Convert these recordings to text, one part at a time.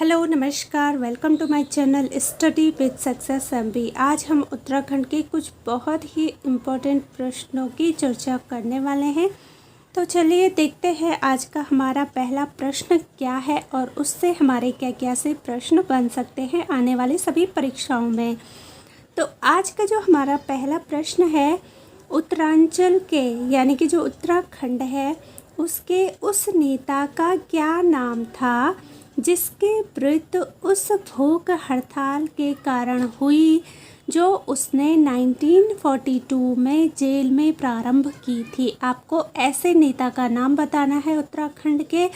Hello नमस्कार, welcome to my channel study with success MB. आज हम उत्तराखंड के कुछ बहुत ही इम्पोर्टेंट प्रश्नों की चर्चा करने वाले हैं। तो चलिए देखते हैं आज का हमारा पहला प्रश्न क्या है और उससे हमारे क्या क्या से प्रश्न बन सकते हैं आने वाली सभी परीक्षाओं में। तो आज का जो हमारा पहला प्रश्न है, उत्तरांचल के यानी कि जो उत्तराखंड है उसके उस नेता का क्या नाम था जिसके मृत्यु उस भूख हड़ताल के कारण हुई जो उसने 1942 में जेल में प्रारंभ की थी। आपको ऐसे नेता का नाम बताना है उत्तराखंड के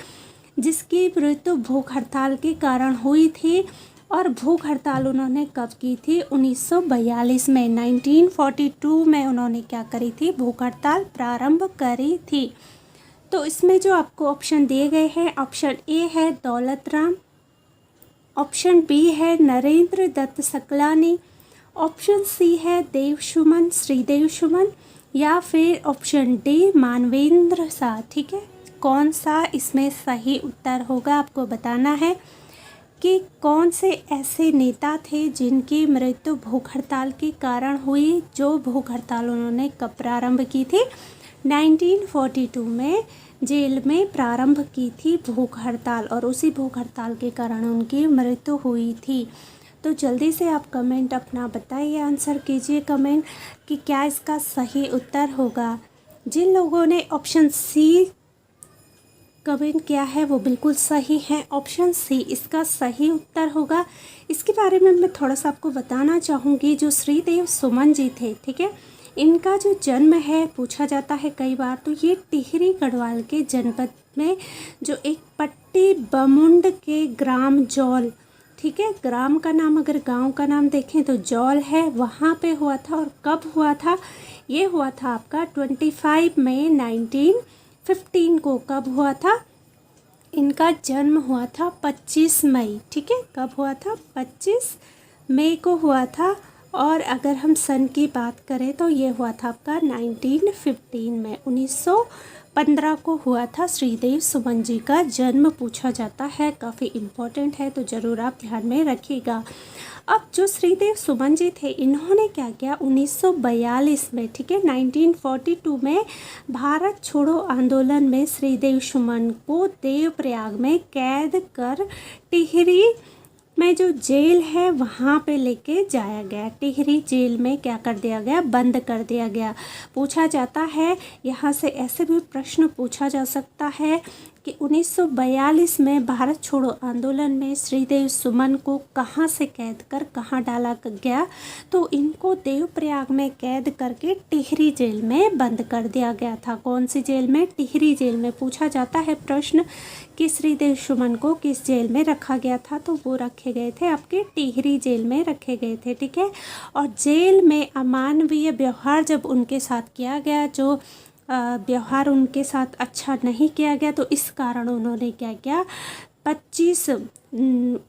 जिसकी मृत्यु भूख हड़ताल के कारण हुई थी। और भूख हड़ताल उन्होंने कब की थी? 1942 में, 1942 में उन्होंने क्या करी थी? भूख हड़ताल प्रारंभ करी थी। तो इसमें जो आपको ऑप्शन दिए गए हैं, ऑप्शन ए है दौलत राम, ऑप्शन बी है नरेंद्र दत्त सकलानी, ऑप्शन सी है देव सुमन, श्रीदेव सुमन, या फिर ऑप्शन डी मानवेंद्र शाह। ठीक है, कौन सा इसमें सही उत्तर होगा आपको बताना है कि कौन से ऐसे नेता थे जिनकी मृत्यु भूख हड़ताल के कारण हुई। जो भूख हड़ताल उन्होंने कब प्रारंभ की थी? 1942 में जेल में प्रारंभ की थी भूख हड़ताल, और उसी भूख हड़ताल के कारण उनकी मृत्यु हुई थी। तो जल्दी से आप कमेंट अपना बताइए, आंसर कीजिए कमेंट कि क्या इसका सही उत्तर होगा। जिन लोगों ने ऑप्शन सी कमेंट किया है वो बिल्कुल सही है, ऑप्शन सी इसका सही उत्तर होगा। इसके बारे में मैं थोड़ा सा आपको बताना चाहूँगी। जो श्रीदेव सुमन जी थे, ठीक है, इनका जो जन्म है पूछा जाता है कई बार, तो ये टिहरी गढ़वाल के जनपद में जो एक पट्टी बमुंड के ग्राम जौल, ठीक है, ग्राम का नाम अगर गांव का नाम देखें तो जौल है, वहाँ पे हुआ था। और कब हुआ था? ये हुआ था आपका 25 मई 1915 को। कब हुआ था? इनका जन्म हुआ था 25 मई। ठीक है, कब हुआ था? 25 मई को हुआ था। और अगर हम सन की बात करें तो ये हुआ था आपका 1915 में, 1915 को हुआ था श्रीदेव सुमन जी का जन्म। पूछा जाता है, काफ़ी इम्पोर्टेंट है, तो ज़रूर आप ध्यान में रखिएगा। अब जो श्रीदेव सुमन जी थे, इन्होंने क्या किया 1942 में, ठीक है, 1942 में भारत छोड़ो आंदोलन में श्रीदेव सुमन को देवप्रयाग में कैद कर टिहरी में जो जेल है वहाँ पे लेके जाया गया। टिहरी जेल में क्या कर दिया गया? बंद कर दिया गया। पूछा जाता है, यहाँ से ऐसे भी प्रश्न पूछा जा सकता है कि 1942 में भारत छोड़ो आंदोलन में श्रीदेव सुमन को कहाँ से कैद कर कहाँ डाला गया? तो इनको देवप्रयाग में कैद करके टिहरी जेल में बंद कर दिया गया था। कौन सी जेल में? टिहरी जेल में। पूछा जाता है प्रश्न कि श्रीदेव सुमन को किस जेल में रखा गया था, तो वो रखे गए थे आपके टिहरी जेल में रखे गए थे। ठीक है, और जेल में अमानवीय व्यवहार जब उनके साथ किया गया, जो व्यवहार उनके साथ अच्छा नहीं किया गया, तो इस कारण उन्होंने क्या किया? 25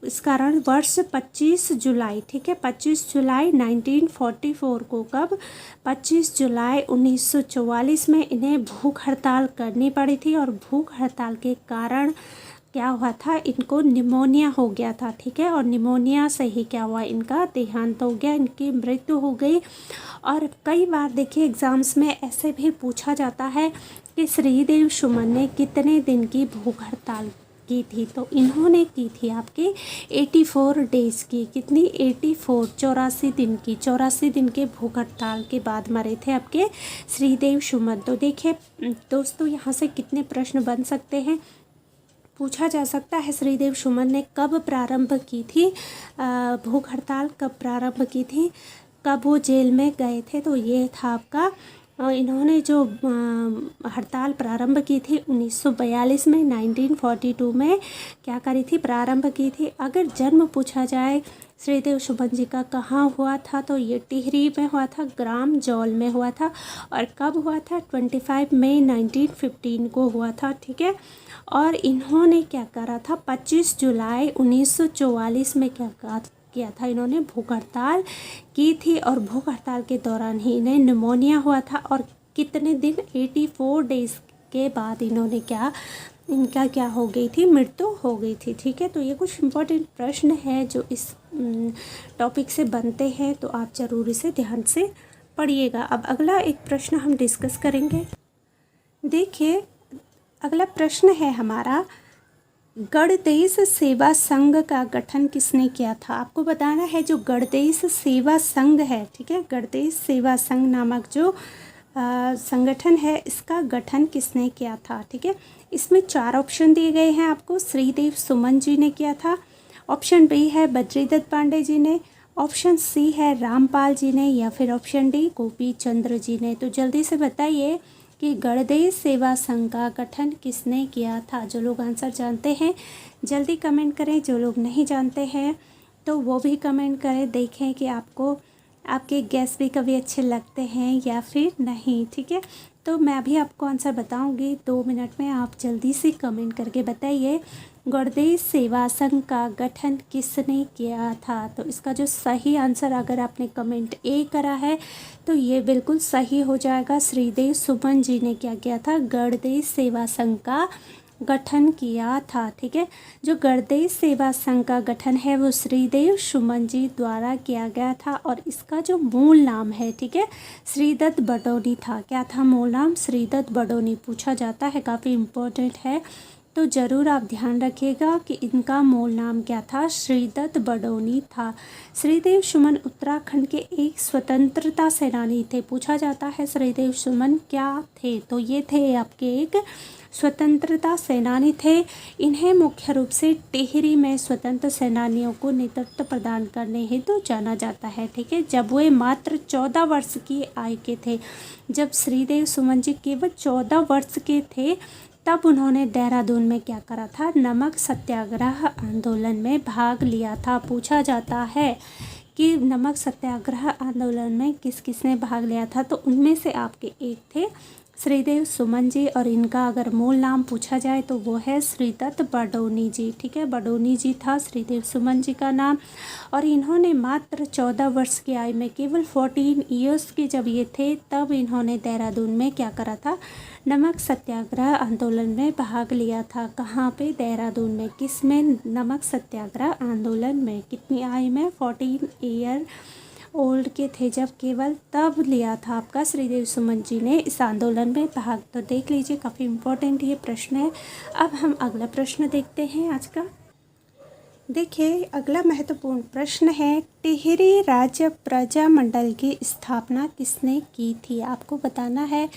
इस कारण वर्ष 25 जुलाई, ठीक है, 25 जुलाई 1944 को, कब? 25 जुलाई 1944 में इन्हें भूख हड़ताल करनी पड़ी थी। और भूख हड़ताल के कारण क्या हुआ था? इनको निमोनिया हो गया था। ठीक है, और निमोनिया से ही क्या हुआ? इनका देहांत हो गया, इनकी मृत्यु हो गई। और कई बार देखिए एग्ज़ाम्स में ऐसे भी पूछा जाता है कि श्रीदेव सुमन ने कितने दिन की भूख हड़ताल की थी? तो इन्होंने की थी आपके 84 डेज़ की। कितनी? 84, 84 दिन की। 84 दिन के भूख हड़ताल के बाद मरे थे आपके श्रीदेव सुमन। तो देखिए दोस्तों, यहाँ से कितने प्रश्न बन सकते हैं। पूछा जा सकता है श्रीदेव सुमन ने कब प्रारंभ की थी भूख हड़ताल, कब प्रारंभ की थी, कब वो जेल में गए थे? तो ये था आपका इन्होंने जो हड़ताल प्रारंभ की थी 1942 में, 1942 में क्या करी थी? प्रारंभ की थी। अगर जन्म पूछा जाए श्रीदेव सुमन जी का कहाँ हुआ था, तो ये टिहरी में हुआ था, ग्राम जौल में हुआ था। और कब हुआ था? 25 मई 1915 को हुआ था। ठीक है, और इन्होंने क्या करा था? 25 जुलाई 1944 में क्या किया था? इन्होंने भूख हड़ताल की थी, और भूख हड़ताल के दौरान ही इन्हें निमोनिया हुआ था। और कितने दिन? 84 डेज़ के बाद इन्होंने क्या इनका क्या हो गई थी, मृत्यु हो गई थी। ठीक है, तो ये कुछ इम्पोर्टेंट प्रश्न है जो इस टॉपिक से बनते हैं, तो आप ज़रूर इसे ध्यान से पढ़िएगा। अब अगला एक प्रश्न हम डिस्कस करेंगे। देखिए, अगला प्रश्न है हमारा, गणदेश सेवा संघ का गठन किसने किया था। आपको बताना है जो गणदेश सेवा संघ है, ठीक है, गणदेश सेवा संघ नामक जो संगठन है, इसका गठन किसने किया था। ठीक है, इसमें 4 ऑप्शन दिए गए हैं आपको। श्रीदेव सुमन जी ने किया था, ऑप्शन बी है बद्रीदत्त पांडे जी ने, ऑप्शन सी है रामपाल जी ने, या फिर ऑप्शन डी गोपी चंद्र जी ने। तो जल्दी से बताइए कि गणदेश सेवा संघ का गठन किसने किया था। जो लोग आंसर जानते हैं जल्दी कमेंट करें, जो लोग नहीं जानते हैं तो वो भी कमेंट करें। देखें कि आपको आपके गैस भी कभी अच्छे लगते हैं या फिर नहीं। ठीक है, तो मैं अभी आपको आंसर बताऊंगी 2 मिनट में, आप जल्दी से कमेंट करके बताइए गणदेश सेवा संघ का गठन किसने किया था। तो इसका जो सही आंसर, अगर आपने कमेंट ए करा है तो ये बिल्कुल सही हो जाएगा। श्रीदेव सुमन जी ने क्या किया था, गणदेश सेवा संघ का गठन किया था। ठीक है, जो गणदेश सेवा संघ का गठन है वो श्रीदेव सुमन जी द्वारा किया गया था, और इसका जो मूल नाम है, ठीक है, श्रीदत्त बडोनी था। क्या था मूल नाम, श्रीदत्त बडोनी पूछा जाता है, काफ़ी इम्पोर्टेंट है, तो ज़रूर आप ध्यान रखिएगा कि इनका मूल नाम क्या था, श्रीदत्त बडोनी था। श्रीदेव सुमन उत्तराखंड के एक स्वतंत्रता सेनानी थे। पूछा जाता है श्रीदेव सुमन क्या थे, तो ये थे आपके एक स्वतंत्रता सेनानी थे। इन्हें मुख्य रूप से टिहरी में स्वतंत्र सेनानियों को नेतृत्व प्रदान करने हेतु जाना जाता है। ठीक है, जब वे मात्र 14 वर्ष की आयु के थे, जब श्रीदेव सुमन जी केवल 14 वर्ष के थे, तब उन्होंने देहरादून में क्या करा था, नमक सत्याग्रह आंदोलन में भाग लिया था। पूछा जाता है कि नमक सत्याग्रह आंदोलन में किस किसने भाग लिया था, तो उनमें से आपके एक थे श्रीदेव सुमन जी, और इनका अगर मूल नाम पूछा जाए तो वो है श्रीदत्त बडोनी जी। ठीक है, बडोनी जी था श्रीदेव सुमन जी का नाम, और इन्होंने मात्र 14 वर्ष की आयु में, केवल 14 ईयर्स के जब ये थे, तब इन्होंने देहरादून में क्या करा था, नमक सत्याग्रह आंदोलन में भाग लिया था। कहाँ पे, देहरादून में। किस में, नमक सत्याग्रह आंदोलन में। कितनी आयु में, 14 ईयर ओल्ड के थे जब केवल, तब लिया था आपका श्रीदेव सुमन जी ने इस आंदोलन में भाग। तो देख लीजिए, काफ़ी इम्पोर्टेंट ये प्रश्न है। अब हम अगला प्रश्न देखते हैं आज का। देखिए, अगला महत्वपूर्ण प्रश्न है, टिहरी राज्य प्रजामंडल की स्थापना किसने की थी। आपको बताना है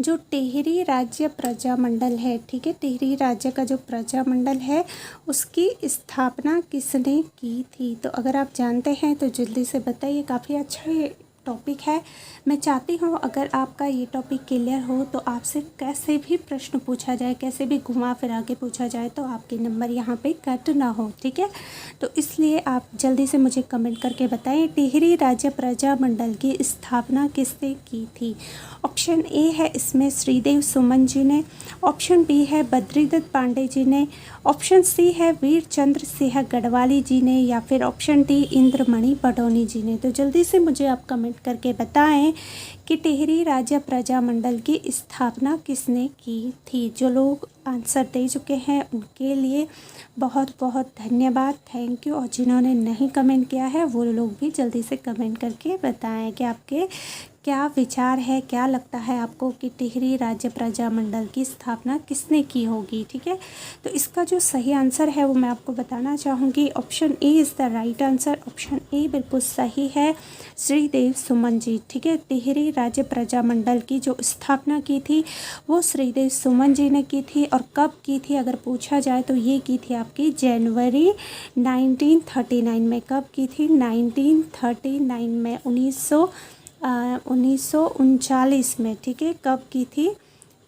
जो टिहरी राज्य प्रजामंडल है, ठीक है, टिहरी राज्य का जो प्रजामंडल है उसकी स्थापना किसने की थी। तो अगर आप जानते हैं तो जल्दी से बताइए, काफ़ी अच्छा ये टॉपिक है। मैं चाहती हूँ अगर आपका ये टॉपिक क्लियर हो तो आपसे कैसे भी प्रश्न पूछा जाए, कैसे भी घुमा फिरा के पूछा जाए, तो आपके नंबर यहाँ पे कट ना हो। ठीक है, तो इसलिए आप जल्दी से मुझे कमेंट करके बताएं, टिहरी राज्य प्रजामंडल की स्थापना किसने की थी। ऑप्शन ए है इसमें श्रीदेव सुमन जी ने, ऑप्शन बी है बद्रीदत्त पांडे जी ने, ऑप्शन सी है वीर चंद्र सिंह गढ़वाली जी ने, या फिर ऑप्शन डी इंद्रमणि बडोनी जी ने। तो जल्दी से मुझे आप कमेंट करके बताएं कि टिहरी राज्य प्रजामंडल की स्थापना किसने की थी। जो लोग आंसर दे चुके हैं उनके लिए बहुत बहुत धन्यवाद, थैंक यू। और जिन्होंने नहीं कमेंट किया है वो लोग भी जल्दी से कमेंट करके बताएं कि आपके क्या विचार है, क्या लगता है आपको कि टिहरी राज्य प्रजामंडल की स्थापना किसने की होगी। ठीक है, तो इसका जो सही आंसर है वो मैं आपको बताना चाहूँगी। Option A is the right answer. Option A बिल्कुल सही है, श्रीदेव सुमन जी। ठीक है, टिहरी राज्य प्रजामंडल की जो स्थापना की थी वो श्रीदेव सुमन जी ने की थी। और कब की थी अगर पूछा जाए तो ये की थी आपकी जनवरी 1939 में। कब की थी, 1939 में, 1939 में। ठीक है, कब की थी,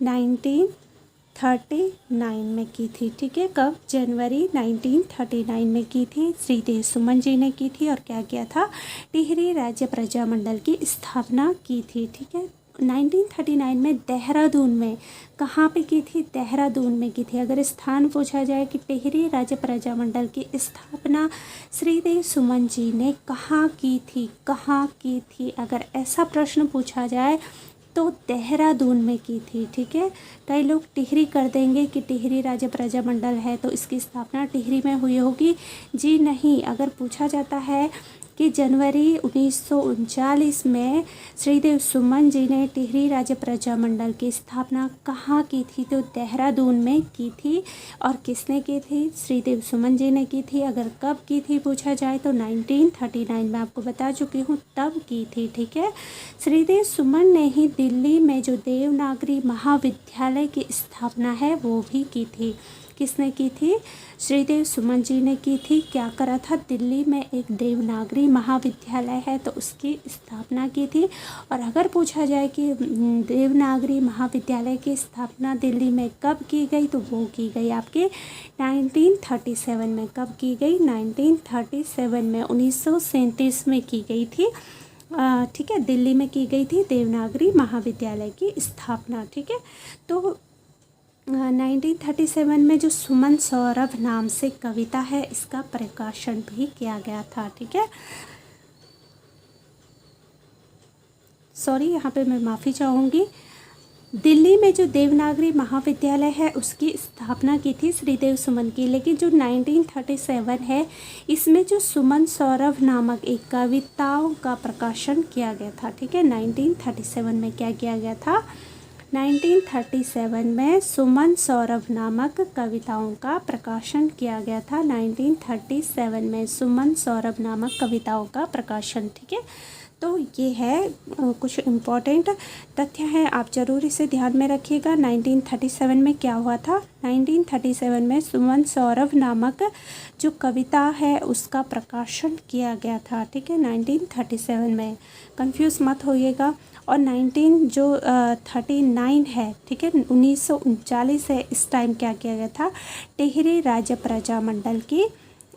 1939 में की थी। ठीक है, कब, जनवरी 1939 में की थी, श्रीदेव सुमन जी ने की थी। और क्या किया था, टिहरी राज्य प्रजामंडल की स्थापना की थी। ठीक है, 1939 में देहरादून में। कहाँ पे की थी, देहरादून में की थी। अगर स्थान पूछा जाए कि टिहरी राज्य प्रजामंडल की स्थापना श्रीदेव सुमन जी ने कहाँ की थी, कहाँ की थी, अगर ऐसा प्रश्न पूछा जाए तो देहरादून में की थी। ठीक है, कई लोग टिहरी कर देंगे कि टिहरी राज्य प्रजामंडल है तो इसकी स्थापना टिहरी में हुई होगी। जी नहीं, अगर पूछा जाता है कि जनवरी 1939 में श्रीदेव सुमन जी ने टिहरी राज्य प्रजामंडल की स्थापना कहाँ की थी, तो देहरादून में की थी। और किसने की थी? श्रीदेव सुमन जी ने की थी। अगर कब की थी पूछा जाए तो 1939 में, आपको बता चुकी हूँ तब की थी। ठीक है, श्रीदेव सुमन ने ही दिल्ली में जो देवनागरी महाविद्यालय की स्थापना है वो भी की थी। किसने की थी? श्रीदेव सुमन जी ने की थी। क्या करा था? दिल्ली में एक देवनागरी महाविद्यालय है तो उसकी स्थापना की थी। और अगर पूछा जाए कि देवनागरी महाविद्यालय की स्थापना दिल्ली में कब की गई, तो वो की गई आपके 1937 में। कब की गई? 1937 में, 1937 में की गई थी। ठीक है, दिल्ली में की गई थी देवनागरी महाविद्यालय की स्थापना। ठीक है, तो 1937 में जो सुमन सौरभ नाम से कविता है इसका प्रकाशन भी किया गया था। ठीक है, सॉरी यहाँ पे मैं माफ़ी चाहूँगी। दिल्ली में जो देवनागरी महाविद्यालय है उसकी स्थापना की थी श्रीदेव सुमन की, लेकिन जो 1937 है इसमें जो सुमन सौरभ नामक एक कविताओं का प्रकाशन किया गया था। ठीक है, 1937 में क्या किया गया था? 1937 में सुमन सौरभ नामक कविताओं का प्रकाशन किया गया था। 1937 में सुमन सौरभ नामक कविताओं का प्रकाशन। ठीक है, तो ये है कुछ इम्पोर्टेंट तथ्य हैं, आप ज़रूर इसे ध्यान में रखिएगा। 1937 में क्या हुआ था? 1937 में सुमन सौरभ नामक जो कविता है उसका प्रकाशन किया गया था। ठीक है, 1937 में, कंफ्यूज मत होइएगा। और 1939 है, ठीक है, 1939 है, इस टाइम क्या किया गया था? टिहरी राज्य प्रजामंडल की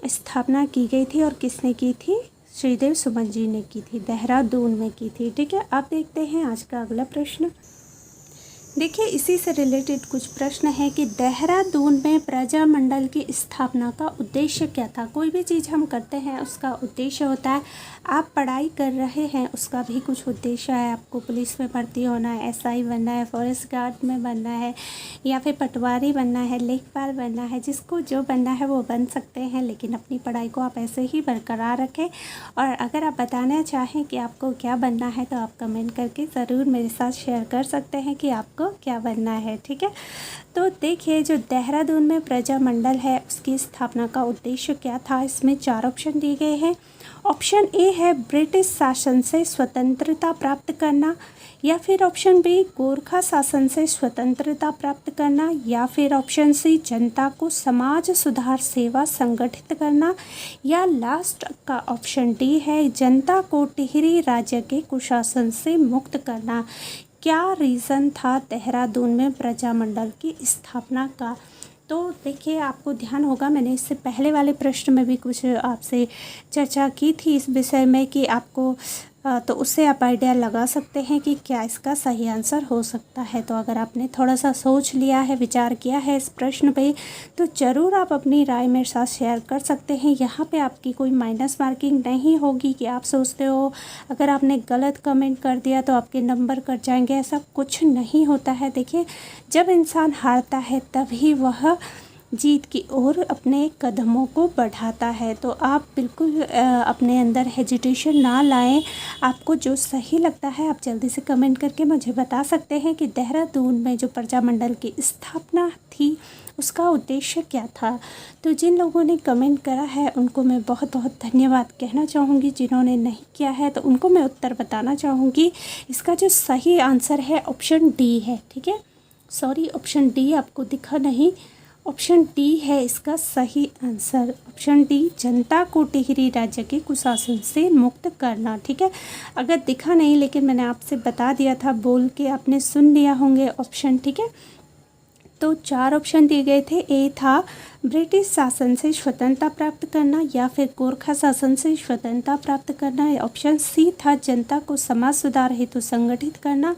स्थापना की गई थी। और किसने की थी? श्रीदेव सुमन जी ने की थी, देहरादून में की थी। ठीक है, अब देखते हैं आज का अगला प्रश्न। देखिए, इसी से रिलेटेड कुछ प्रश्न है कि देहरादून में प्रजामंडल की स्थापना का उद्देश्य क्या था। कोई भी चीज़ हम करते हैं उसका उद्देश्य होता है। आप पढ़ाई कर रहे हैं उसका भी कुछ उद्देश्य है। आपको पुलिस में भर्ती होना है, एसआई बनना है, फॉरेस्ट गार्ड में बनना है, या फिर पटवारी बनना है, लेखपाल बनना है, जिसको जो बनना है वो बन सकते हैं, लेकिन अपनी पढ़ाई को आप ऐसे ही बरकरार रखें। और अगर आप बताना चाहें कि आपको क्या बनना है तो आप कमेंट करके ज़रूर मेरे साथ शेयर कर सकते हैं कि आपको क्या बनना है। ठीक है, तो देखिए, जो देहरादून में प्रजामंडल है उसकी स्थापना का उद्देश्य क्या था, इसमें 4 ऑप्शन दिए गए हैं। ऑप्शन ए है ब्रिटिश शासन से स्वतंत्रता प्राप्त करना, या फिर ऑप्शन बी गोरखा शासन से स्वतंत्रता प्राप्त करना, या फिर ऑप्शन सी जनता को समाज सुधार सेवा संगठित करना, या लास्ट का ऑप्शन डी है जनता को टिहरी राज्य के कुशासन से मुक्त करना। क्या रीज़न था देहरादून में प्रजामंडल की स्थापना का? तो देखिए, आपको ध्यान होगा मैंने इससे पहले वाले प्रश्न में भी कुछ आपसे चर्चा की थी इस विषय में कि आपको तो उससे आप आइडिया लगा सकते हैं कि क्या इसका सही आंसर हो सकता है। तो अगर आपने थोड़ा सा सोच लिया है, विचार किया है इस प्रश्न पे, तो ज़रूर आप अपनी राय मेरे साथ शेयर कर सकते हैं। यहाँ पे आपकी कोई माइनस मार्किंग नहीं होगी कि आप सोचते हो अगर आपने गलत कमेंट कर दिया तो आपके नंबर कट जाएंगे, ऐसा कुछ नहीं होता है। देखिए, जब इंसान हारता है तभी वह जीत की ओर अपने कदमों को बढ़ाता है। तो आप बिल्कुल अपने अंदर हेजिटेशन ना लाएं। आपको जो सही लगता है आप जल्दी से कमेंट करके मुझे बता सकते हैं कि देहरादून में जो प्रजामंडल की स्थापना थी उसका उद्देश्य क्या था। तो जिन लोगों ने कमेंट करा है उनको मैं बहुत बहुत धन्यवाद कहना चाहूँगी। जिन्होंने नहीं किया है तो उनको मैं उत्तर बताना चाहूँगी। इसका जो सही आंसर है ऑप्शन डी है। ठीक है, सॉरी, ऑप्शन डी आपको दिखा नहीं, ऑप्शन डी है इसका सही आंसर। ऑप्शन डी, जनता को टिहरी राज्य के कुशासन से मुक्त करना। ठीक है, अगर दिखा नहीं लेकिन मैंने आपसे बता दिया था, बोल के आपने सुन लिया होंगे ऑप्शन। ठीक है, तो 4 ऑप्शन दिए गए थे। ए था ब्रिटिश शासन से स्वतंत्रता प्राप्त करना, या फिर गोरखा शासन से स्वतंत्रता प्राप्त करना, ऑप्शन सी था जनता को समाज सुधार हेतु संगठित करना,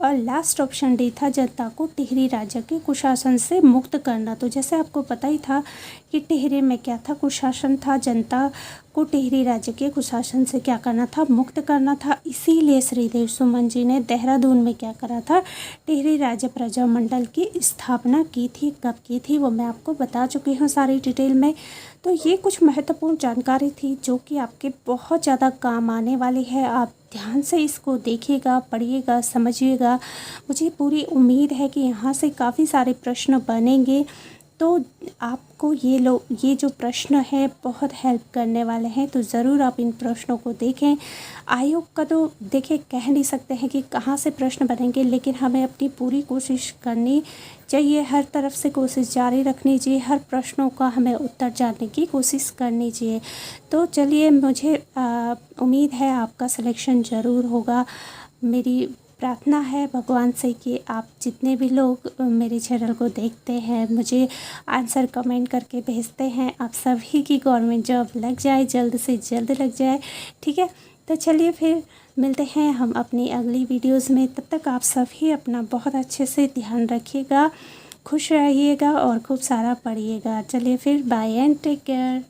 और लास्ट ऑप्शन डी था जनता को टिहरी राज्य के कुशासन से मुक्त करना। तो जैसे आपको पता ही था कि टिहरी में क्या था, कुशासन था, जनता को टिहरी राज्य के कुशासन से क्या करना था, मुक्त करना था। इसीलिए श्रीदेव सुमन जी ने देहरादून में क्या करा था, टिहरी राज्य प्रजामंडल की स्थापना की थी। कब की थी वो मैं आपको बता चुकी हूँ सारी डिटेल में। तो ये कुछ महत्वपूर्ण जानकारी थी जो कि आपके बहुत ज़्यादा काम आने वाली है। आप ध्यान से इसको देखिएगा, पढ़िएगा, समझिएगा। मुझे पूरी उम्मीद है कि यहाँ से काफ़ी सारे प्रश्न बनेंगे, तो आपको ये जो प्रश्न है बहुत हेल्प करने वाले हैं। तो ज़रूर आप इन प्रश्नों को देखें। आयोग का तो देखिए कह नहीं सकते हैं कि कहाँ से प्रश्न बनेंगे, लेकिन हमें अपनी पूरी कोशिश करनी चाहिए, हर तरफ से कोशिश जारी रखनी चाहिए, हर प्रश्नों का हमें उत्तर जानने की कोशिश करनी चाहिए। तो चलिए, मुझे उम्मीद है आपका सिलेक्शन ज़रूर होगा। मेरी प्रार्थना है भगवान से कि आप जितने भी लोग मेरे चैनल को देखते हैं, मुझे आंसर कमेंट करके भेजते हैं, आप सभी की गवर्नमेंट जॉब लग जाए, जल्द से जल्द लग जाए। ठीक है, तो चलिए फिर मिलते हैं हम अपनी अगली वीडियोस में। तब तक आप सभी अपना बहुत अच्छे से ध्यान रखिएगा, खुश रहिएगा और खूब सारा पढ़िएगा। चलिए फिर, बाय एंड टेक केयर।